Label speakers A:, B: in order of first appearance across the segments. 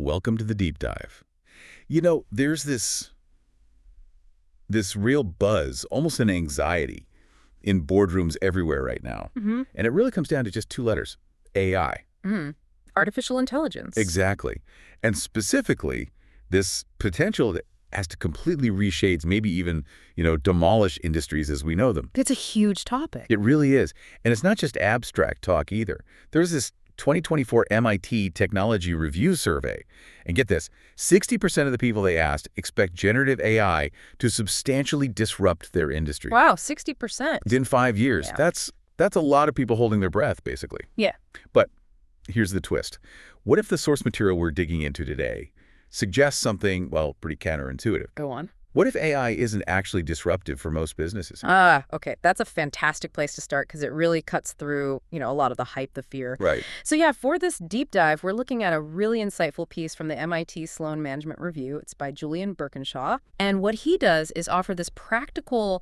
A: welcome to the deep dive. There's this real buzz, almost an anxiety, in boardrooms everywhere right now. And it really comes down to just two letters, AI.
B: Artificial intelligence.
A: Exactly. And specifically, this potential that has to completely reshape, maybe even, demolish industries as we know them.
B: It's a huge topic.
A: It really is. And it's not just abstract talk either. There's this 2024 MIT Technology Review Survey. And get this, 60% of the people they asked expect generative AI to substantially disrupt their industry.
B: Wow, 60%.
A: Within 5 years.
B: Yeah.
A: That's a lot of people holding their breath, basically.
B: Yeah.
A: But here's the twist. What if the source material we're digging into today suggests something, well, pretty counterintuitive?
B: Go on.
A: What if AI isn't actually disruptive for most businesses?
B: Okay. That's a fantastic place to start because it really cuts through, a lot of the hype, the fear.
A: Right.
B: So yeah, for this deep dive, we're looking at a really insightful piece from the MIT Sloan Management Review. It's by Julian Birkinshaw. And what he does is offer this practical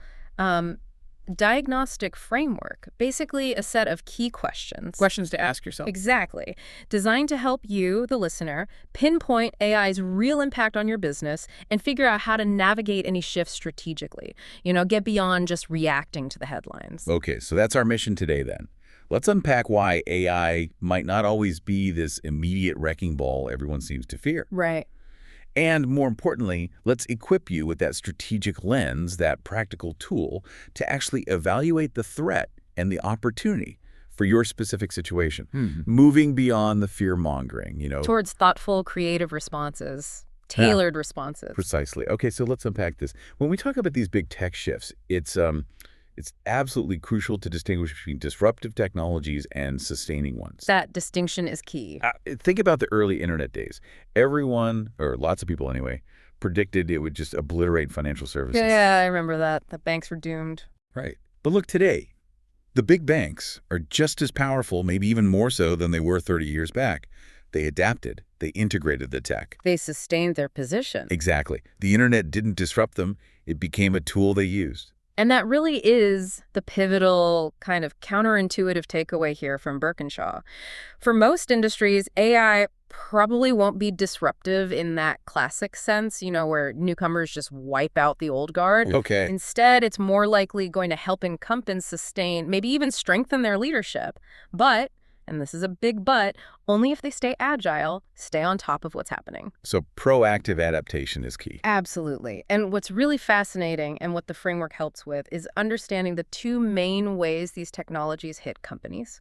B: diagnostic framework, basically a set of key questions.
C: Questions to ask yourself.
B: Exactly. Designed to help you, the listener, pinpoint AI's real impact on your business and figure out how to navigate any shifts strategically. Get beyond just reacting to the headlines.
A: Okay, so that's our mission today then. Let's unpack why AI might not always be this immediate wrecking ball everyone seems to fear.
B: Right.
A: And more importantly, let's equip you with that strategic lens, that practical tool, to actually evaluate the threat and the opportunity for your specific situation, moving beyond the fear-mongering,
B: Towards thoughtful, creative responses, tailored responses.
A: Precisely. Okay, so let's unpack this. When we talk about these big tech shifts, it's absolutely crucial to distinguish between disruptive technologies and sustaining ones.
B: That distinction is key.
A: Think about the early internet days. Everyone, or lots of people anyway, predicted it would just obliterate financial services.
B: Yeah, I remember that. The banks were doomed.
A: Right. But look, today, the big banks are just as powerful, maybe even more so than they were 30 years back. They adapted. They integrated the tech.
B: They sustained their position.
A: Exactly. The internet didn't disrupt them. It became a tool they used.
B: And that really is the pivotal kind of counterintuitive takeaway here from Birkinshaw. For most industries, AI probably won't be disruptive in that classic sense, where newcomers just wipe out the old guard.
A: Okay.
B: Instead, it's more likely going to help incumbents sustain, maybe even strengthen their leadership. But, and this is a big but, only if they stay agile, stay on top of what's happening.
A: So proactive adaptation is key.
B: Absolutely. And what's really fascinating and what the framework helps with is understanding the two main ways these technologies hit companies: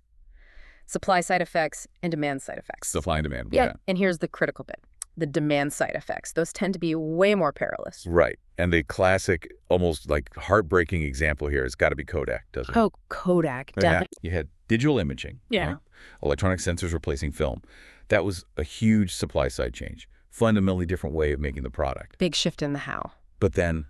B: supply side effects and demand side effects.
A: Supply and demand.
B: Yeah. And here's the critical bit. The demand side effects. Those tend to be way more perilous.
A: Right. And the classic, almost like heartbreaking example here has got to be Kodak, doesn't it?
B: Oh, Kodak, definitely.
A: Yeah. You had digital imaging.
B: Yeah.
A: Right? Electronic sensors replacing film. That was a huge supply side change. Fundamentally different way of making the product.
B: Big shift in the how.
A: But then,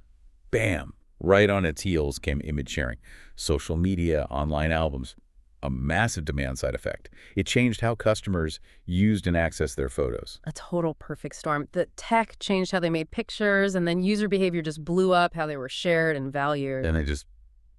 A: bam, right on its heels came image sharing. Social media, online albums. A massive demand side effect. It changed how customers used and accessed their photos.
B: A total perfect storm. The tech changed how they made pictures, and then user behavior just blew up how they were shared and valued.
A: And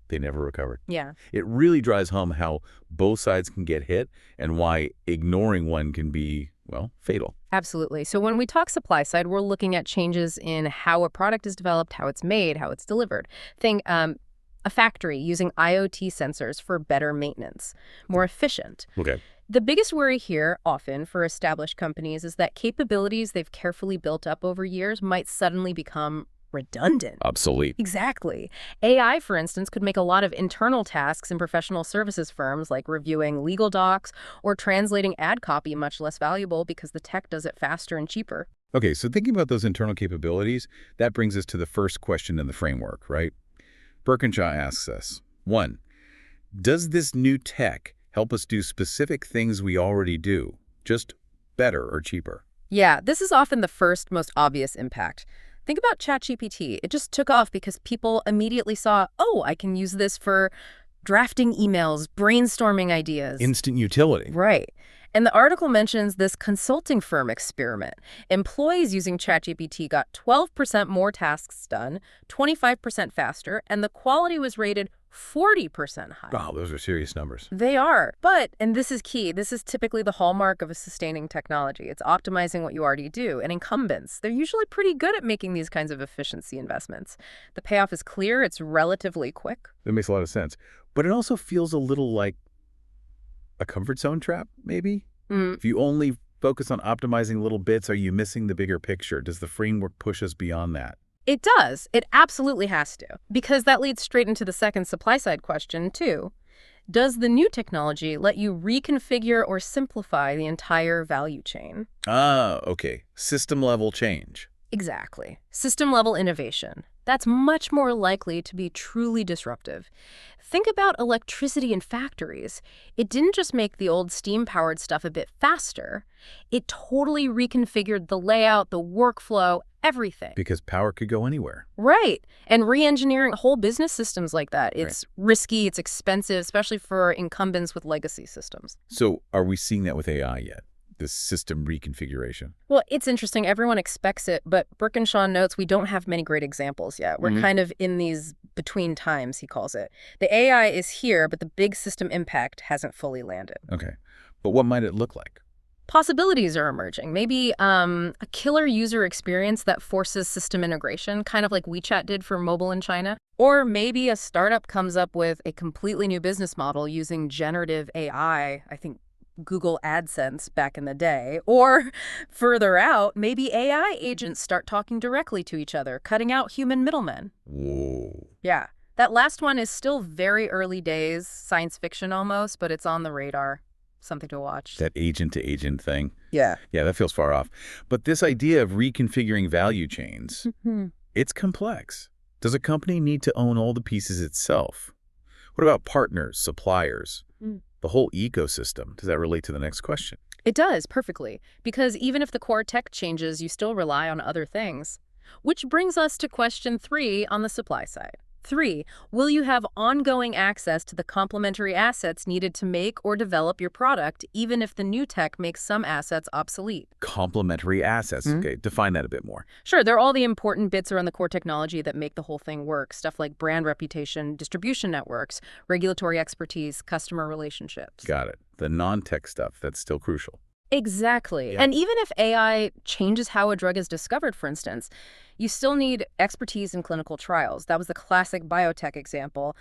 A: they never recovered.
B: Yeah.
A: It really drives home how both sides can get hit and why ignoring one can be, well, fatal.
B: Absolutely. So when we talk supply side, we're looking at changes in how a product is developed, how it's made, how it's delivered. Think a factory using IoT sensors for better maintenance, more efficient.
A: Okay.
B: The biggest worry here, often, for established companies is that capabilities they've carefully built up over years might suddenly become redundant.
A: Obsolete.
B: Exactly. AI, for instance, could make a lot of internal tasks in professional services firms, like reviewing legal docs or translating ad copy, much less valuable because the tech does it faster and cheaper.
A: Okay, so thinking about those internal capabilities, that brings us to the first question in the framework, right? Birkinshaw asks us, 1, does this new tech help us do specific things we already do, just better or cheaper?
B: Yeah, this is often the first, most obvious impact. Think about ChatGPT. It just took off because people immediately saw, oh, I can use this for drafting emails, brainstorming ideas.
A: Instant utility.
B: Right. And the article mentions this consulting firm experiment. Employees using ChatGPT got 12% more tasks done, 25% faster, and the quality was rated 40% higher.
A: Wow, those are serious numbers.
B: They are. But, and this is key, this is typically the hallmark of a sustaining technology. It's optimizing what you already do. And incumbents, they're usually pretty good at making these kinds of efficiency investments. The payoff is clear. It's relatively quick.
A: That makes a lot of sense. But it also feels a little like a comfort zone trap, maybe? If you only focus on optimizing little bits, are you missing the bigger picture? Does the framework push us beyond that?
B: It does. It absolutely has to. Because that leads straight into the second supply-side question, too. Does the new technology let you reconfigure or simplify the entire value chain?
A: Ah, okay. System-level change.
B: Exactly. System-level innovation. That's much more likely to be truly disruptive. Think about electricity in factories. It didn't just make the old steam-powered stuff a bit faster. It totally reconfigured the layout, the workflow, everything.
A: Because power could go anywhere.
B: Right. And re-engineering whole business systems like that, it's risky, it's expensive, especially for incumbents with legacy systems.
A: So are we seeing that with AI yet? This system reconfiguration?
B: Well, it's interesting. Everyone expects it, but Birkinshaw notes we don't have many great examples yet. We're kind of in these between times, he calls it. The AI is here, but the big system impact hasn't fully landed.
A: Okay. But what might it look like?
B: Possibilities are emerging. Maybe a killer user experience that forces system integration, kind of like WeChat did for mobile in China. Or maybe a startup comes up with a completely new business model using generative AI, I think Google AdSense back in the day. Or further out, maybe AI agents start talking directly to each other, cutting out human middlemen.
A: Whoa.
B: Yeah. That last one is still very early days, science fiction almost, but it's on the radar. Something to watch.
A: That agent-to-agent thing.
B: Yeah.
A: Yeah, that feels far off. But this idea of reconfiguring value chains, it's complex. Does a company need to own all the pieces itself? What about partners, suppliers, the whole ecosystem? Does that relate to the next question?
B: It does, perfectly. Because even if the core tech changes, you still rely on other things. Which brings us to question 3 on the supply side. 3, will you have ongoing access to the complementary assets needed to make or develop your product, even if the new tech makes some assets obsolete?
A: Complementary assets. Okay, define that a bit more.
B: Sure, they're all the important bits around the core technology that make the whole thing work. Stuff like brand reputation, distribution networks, regulatory expertise, customer relationships.
A: Got it. The non-tech stuff, that's still crucial.
B: Exactly.
A: Yeah.
B: And even if AI changes how a drug is discovered, for instance, you still need expertise in clinical trials. That was the classic biotech example.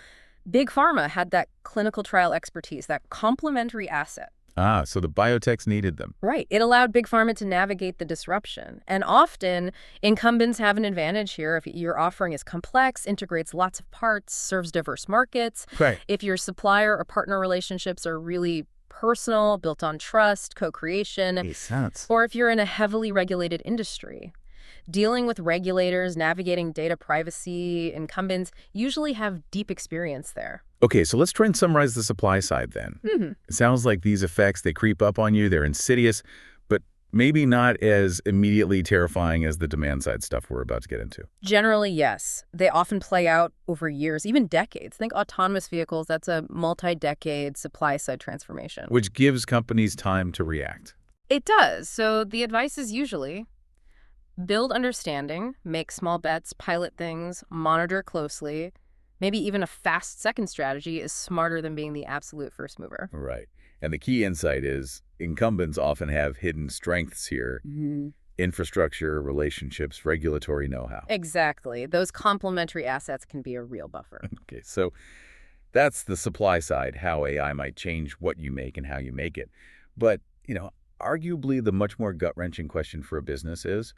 B: Big Pharma had that clinical trial expertise, that complementary asset.
A: Ah, so the biotechs needed them.
B: Right. It allowed Big Pharma to navigate the disruption. And often, incumbents have an advantage here if your offering is complex, integrates lots of parts, serves diverse markets.
A: Right.
B: If your supplier or partner relationships are really personal, built on trust, co-creation,
A: Makes sense.
B: or if you're in a heavily regulated industry. Dealing with regulators, navigating data privacy, incumbents usually have deep experience there.
A: Okay, so let's try and summarize the supply side then. It sounds like these effects, they creep up on you, they're insidious, but maybe not as immediately terrifying as the demand side stuff we're about to get into.
B: Generally, yes. They often play out over years, even decades. Think autonomous vehicles, that's a multi-decade supply-side transformation.
A: Which gives companies time to react.
B: It does. So the advice is usually build understanding, make small bets, pilot things, monitor closely. Maybe even a fast second strategy is smarter than being the absolute first mover.
A: Right. And the key insight is incumbents often have hidden strengths here. Infrastructure, relationships, regulatory know-how.
B: Exactly. Those complementary assets can be a real buffer.
A: Okay, so that's the supply side, how AI might change what you make and how you make it. But, arguably the much more gut-wrenching question for a business is,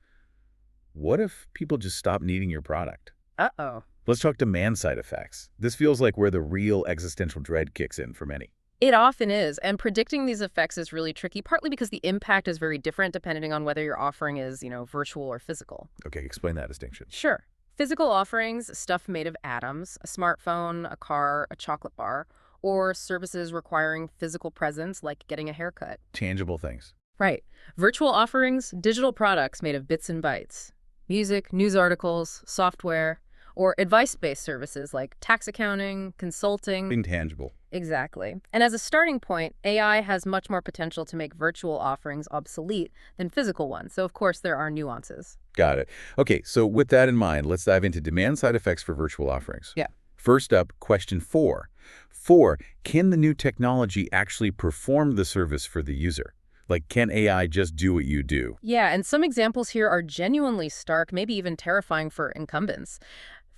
A: what if people just stop needing your product?
B: Uh-oh.
A: Let's talk demand-side effects. This feels like where the real existential dread kicks in for many.
B: It often is, and predicting these effects is really tricky, partly because the impact is very different depending on whether your offering is, virtual or physical.
A: Okay, explain that distinction.
B: Sure. Physical offerings, stuff made of atoms, a smartphone, a car, a chocolate bar, or services requiring physical presence like getting a haircut.
A: Tangible things.
B: Right. Virtual offerings, digital products made of bits and bytes. Music, news articles, software, or advice-based services like tax accounting, consulting.
A: Intangible.
B: Exactly. And as a starting point, AI has much more potential to make virtual offerings obsolete than physical ones. So, of course, there are nuances.
A: Got it. Okay, so with that in mind, let's dive into demand side effects for virtual offerings.
B: Yeah.
A: First up, question 4. 4, can the new technology actually perform the service for the user? Like, can AI just do what you do?
B: Yeah, and some examples here are genuinely stark, maybe even terrifying for incumbents.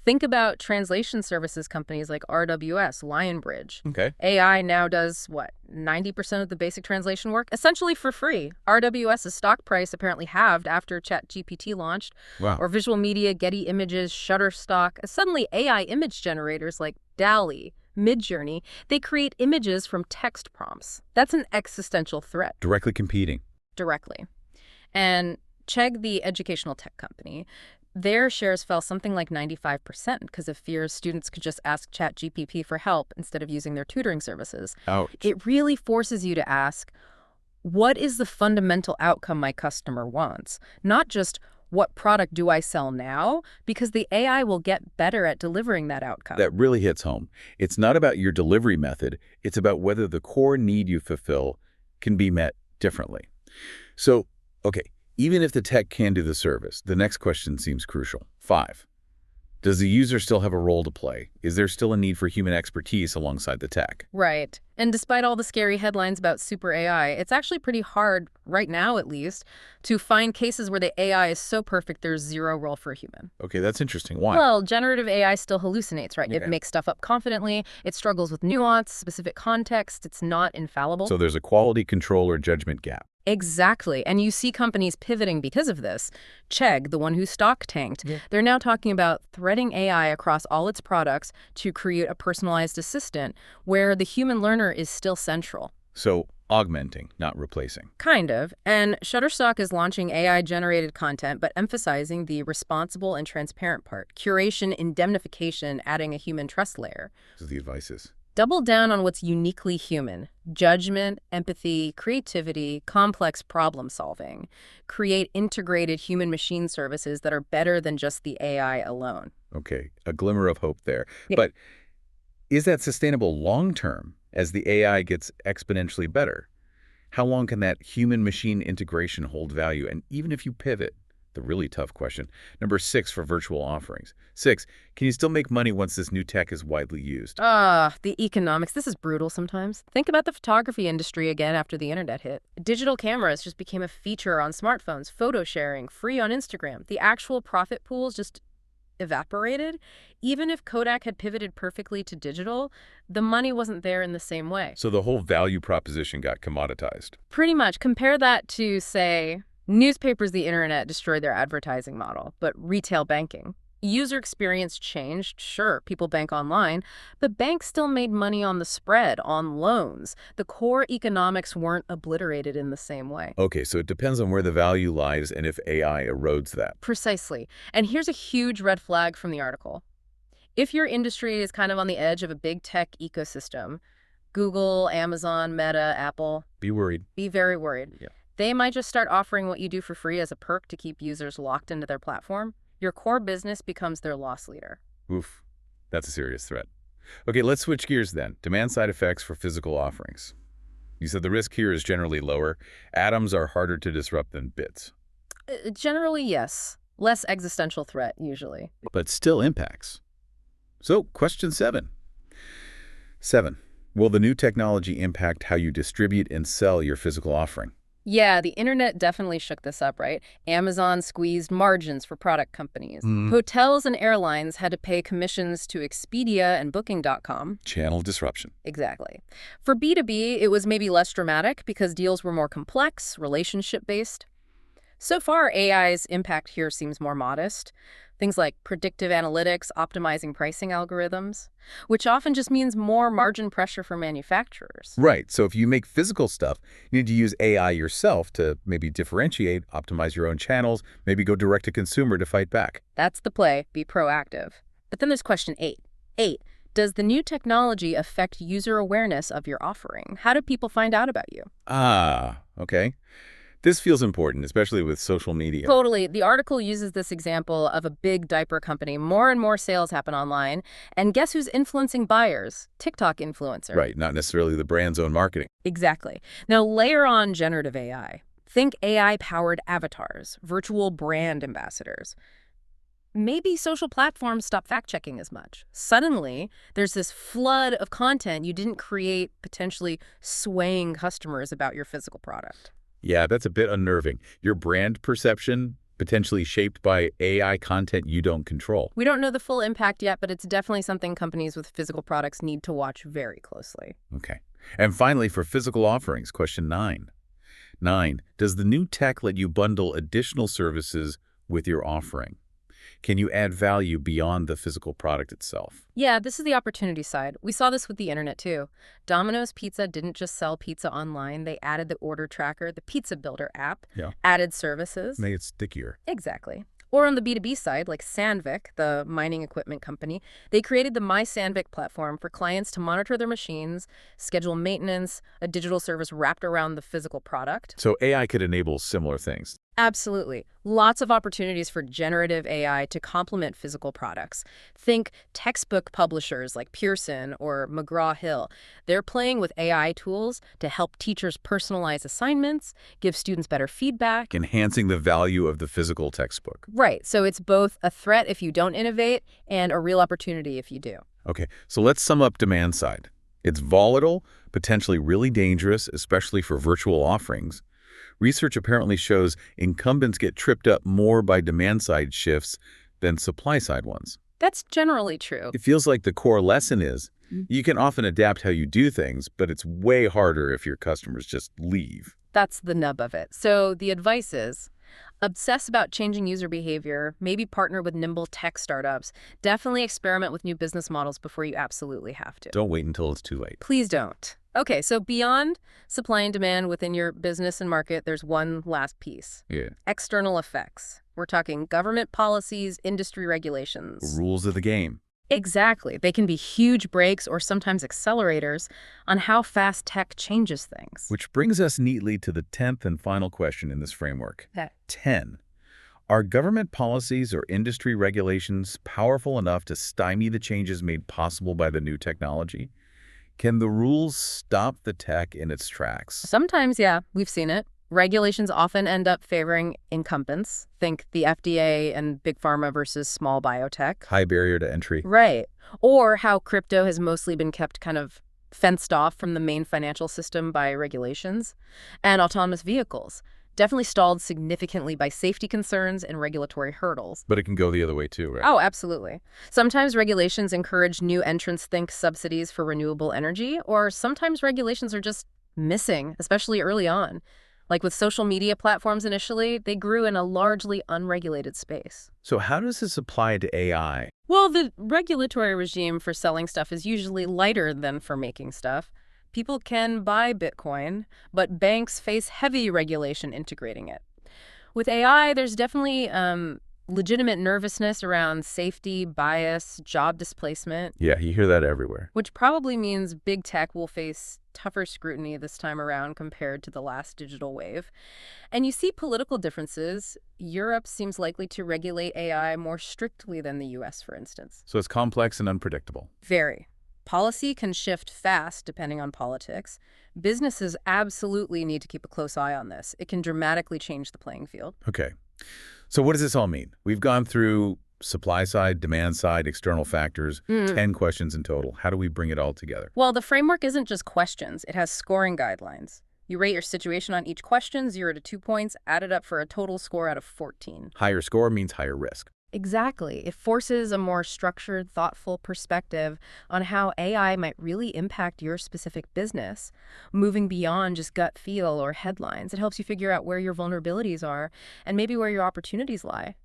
B: Think about translation services companies like RWS, Lionbridge.
A: Okay.
B: AI now does, what, 90% of the basic translation work? Essentially for free. RWS's stock price apparently halved after ChatGPT launched,
A: Wow.
B: or visual media, Getty Images, Shutterstock. Suddenly, AI image generators like DALL-E, Midjourney, they create images from text prompts. That's an existential threat,
A: Directly competing.
B: directly. And Chegg, the educational tech company, their shares fell something like 95% because of fears students could just ask ChatGPT for help instead of using their tutoring services.
A: Ouch.
B: It really forces you to ask, what is the fundamental outcome my customer wants? Not just, what product do I sell now? Because the AI will get better at delivering that outcome.
A: That really hits home. It's not about your delivery method. It's about whether the core need you fulfill can be met differently. So, okay, even if the tech can do the service, the next question seems crucial. 5, does the user still have a role to play? Is there still a need for human expertise alongside the tech?
B: Right. And despite all the scary headlines about super AI, it's actually pretty hard, right now at least, to find cases where the AI is so perfect there's zero role for a human.
A: Okay, that's interesting. Why?
B: Well, generative AI still hallucinates, right?
A: Yeah.
B: It makes stuff up confidently. It struggles with nuance, specific context. It's not infallible.
A: So there's a quality control or judgment gap.
B: Exactly. And you see companies pivoting because of this. Chegg, the one who stock tanked, they're now talking about threading AI across all its products to create a personalized assistant where the human learner is still central.
A: So augmenting, not replacing.
B: Kind of. And Shutterstock is launching AI-generated content, but emphasizing the responsible and transparent part. Curation, indemnification, adding a human trust layer.
A: So the advice is?
B: Double down on what's uniquely human. Judgment, empathy, creativity, complex problem solving. Create integrated human-machine services that are better than just the AI alone.
A: Okay, a glimmer of hope there.
B: Yeah.
A: But is that sustainable long-term as the AI gets exponentially better? How long can that human-machine integration hold value? And even if you pivot, the really tough question. Number 6 for virtual offerings. 6, can you still make money once this new tech is widely used?
B: The economics. This is brutal sometimes. Think about the photography industry again after the internet hit. Digital cameras just became a feature on smartphones, photo sharing, free on Instagram. The actual profit pools just evaporated. Even if Kodak had pivoted perfectly to digital, the money wasn't there in the same way.
A: So the whole value proposition got commoditized.
B: Pretty much. Compare that to, say, newspapers, the internet destroyed their advertising model, but retail banking. User experience changed. Sure, people bank online, but banks still made money on the spread, on loans. The core economics weren't obliterated in the same way.
A: Okay, so it depends on where the value lies and if AI erodes that.
B: Precisely. And here's a huge red flag from the article. If your industry is kind of on the edge of a big tech ecosystem, Google, Amazon, Meta, Apple,
A: Be worried.
B: be very worried.
A: Yeah.
B: They might just start offering what you do for free as a perk to keep users locked into their platform. Your core business becomes their loss leader.
A: Oof, that's a serious threat. Okay, let's switch gears then. Demand side effects for physical offerings. You said the risk here is generally lower. Atoms are harder to disrupt than bits.
B: Generally, yes. Less existential threat, usually.
A: But still impacts. So, question 7. 7. Will the new technology impact how you distribute and sell your physical offering?
B: Yeah, the internet definitely shook this up, right? Amazon squeezed margins for product companies. Hotels and airlines had to pay commissions to Expedia and Booking.com.
A: Channel disruption.
B: Exactly. For B2B, it was maybe less dramatic because deals were more complex, relationship-based. So far, AI's impact here seems more modest. Things like predictive analytics, optimizing pricing algorithms, which often just means more margin pressure for manufacturers.
A: Right, so if you make physical stuff, you need to use AI yourself to maybe differentiate, optimize your own channels, maybe go direct to consumer to fight back.
B: That's the play. Be proactive. But then there's question 8. 8. Does the new technology affect user awareness of your offering? How do people find out about you?
A: Okay. This feels important, especially with social media.
B: Totally. The article uses this example of a big diaper company. More and more sales happen online. And guess who's influencing buyers? TikTok influencer.
A: Right, not necessarily the brand's own marketing.
B: Exactly. Now layer on generative AI. Think AI-powered avatars, virtual brand ambassadors. Maybe social platforms stop fact-checking as much. Suddenly, there's this flood of content you didn't create, potentially swaying customers about your physical product.
A: Yeah, that's a bit unnerving. Your brand perception potentially shaped by AI content you don't control.
B: We don't know the full impact yet, but it's definitely something companies with physical products need to watch very closely.
A: Okay. And finally, for physical offerings, question 9. 9. Does the new tech let you bundle additional services with your offering? Can you add value beyond the physical product itself?
B: Yeah, this is the opportunity side. We saw this with the internet too. Domino's Pizza didn't just sell pizza online. They added the order tracker, the pizza builder app,
A: Yeah.
B: added services.
A: Make it stickier.
B: Exactly. Or on the B2B side, like Sandvik, the mining equipment company, they created the My Sandvik platform for clients to monitor their machines, schedule maintenance, a digital service wrapped around the physical product.
A: So AI could enable similar things.
B: Absolutely. Lots of opportunities for generative AI to complement physical products. Think textbook publishers like Pearson or McGraw-Hill. They're playing with AI tools to help teachers personalize assignments, give students better feedback.
A: Enhancing the value of the physical textbook.
B: Right. So it's both a threat if you don't innovate and a real opportunity if you do.
A: Okay, so let's sum up demand side. It's volatile, potentially really dangerous, especially for virtual offerings. Research apparently shows incumbents get tripped up more by demand-side shifts than supply-side ones.
B: That's generally true.
A: It feels like the core lesson is you can often adapt how you do things, but it's way harder if your customers just leave.
B: That's the nub of it. So the advice is obsess about changing user behavior, maybe partner with nimble tech startups, definitely experiment with new business models before you absolutely have to.
A: Don't wait until it's too late.
B: Please don't. Okay, so beyond supply and demand within your business and market, there's one last piece.
A: Yeah.
B: External effects. We're talking government policies, industry regulations.
A: Rules of the game.
B: Exactly. They can be huge breaks or sometimes accelerators on how fast tech changes things.
A: Which brings us neatly to the 10th and final question in this framework.
B: Okay.
A: 10. Are government policies or industry regulations powerful enough to stymie the changes made possible by the new technology? Can the rules stop the tech in its tracks?
B: Sometimes, yeah, we've seen it. Regulations often end up favoring incumbents. Think the FDA and big pharma versus small biotech.
A: High barrier to entry.
B: Right. Or how crypto has mostly been kept kind of fenced off from the main financial system by regulations. And autonomous vehicles. Definitely stalled significantly by safety concerns and regulatory hurdles.
A: But it can go the other way too, right?
B: Oh, absolutely. Sometimes regulations encourage new entrants, think subsidies for renewable energy, or sometimes regulations are just missing, especially early on. Like with social media platforms initially, they grew in a largely unregulated space.
A: So how does this apply to AI?
B: Well, the regulatory regime for selling stuff is usually lighter than for making stuff. People can buy Bitcoin, but banks face heavy regulation integrating it. With AI, there's definitely legitimate nervousness around safety, bias, job displacement.
A: Yeah, you hear that everywhere.
B: Which probably means big tech will face tougher scrutiny this time around compared to the last digital wave. And you see political differences. Europe seems likely to regulate AI more strictly than the US, for instance.
A: So it's complex and unpredictable.
B: Very. Policy can shift fast depending on politics. Businesses absolutely need to keep a close eye on this. It can dramatically change the playing field.
A: Okay. So what does this all mean? We've gone through supply side, demand side, external factors, 10 questions in total. How do we bring it all together?
B: Well, the framework isn't just questions. It has scoring guidelines. You rate your situation on each question, 0 to 2 points, added up for a total score out of 14.
A: Higher score means higher risk.
B: Exactly. It forces a more structured, thoughtful perspective on how AI might really impact your specific business, moving beyond just gut feel or headlines. It helps you figure out where your vulnerabilities are and maybe where your opportunities lie.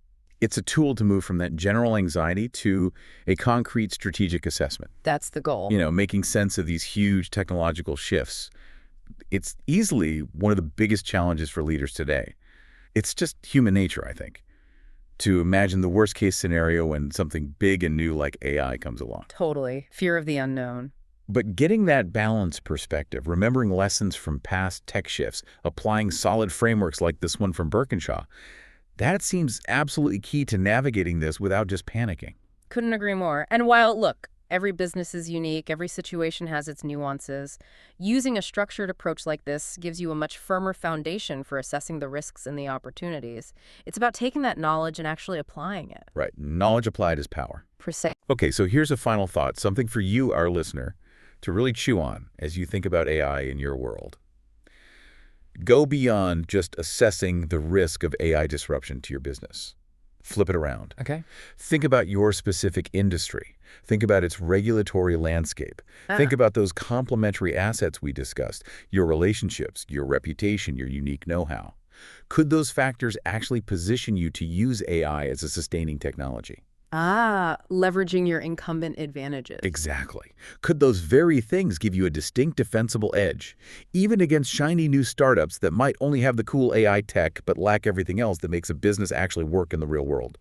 A: It's a tool to move from that general anxiety to a concrete strategic assessment.
B: That's the goal.
A: You know, making sense of these huge technological shifts. It's easily one of the biggest challenges for leaders today. It's just human nature, I think, to imagine the worst-case scenario when something big and new like AI comes along.
B: Totally. Fear of the unknown.
A: But getting that balanced perspective, remembering lessons from past tech shifts, applying solid frameworks like this one from Birkinshaw, that seems absolutely key to navigating this without just panicking.
B: Couldn't agree more. And while, look, every business is unique, every situation has its nuances, using a structured approach like this gives you a much firmer foundation for assessing the risks and the opportunities. It's about taking that knowledge and actually applying it.
A: Right. Knowledge applied is power.
B: Precise.
A: Okay, so here's a final thought, something for you, our listener, to really chew on as you think about AI in your world. Go beyond just assessing the risk of AI disruption to your business. Flip it around.
C: Okay.
A: Think about your specific industry. Think about its regulatory landscape. Think about those complementary assets we discussed, your relationships, your reputation, your unique know-how. Could those factors actually position you to use AI as a sustaining technology?
B: Leveraging your incumbent advantages.
A: Exactly. Could those very things give you a distinct defensible edge, even against shiny new startups that might only have the cool AI tech but lack everything else that makes a business actually work in the real world?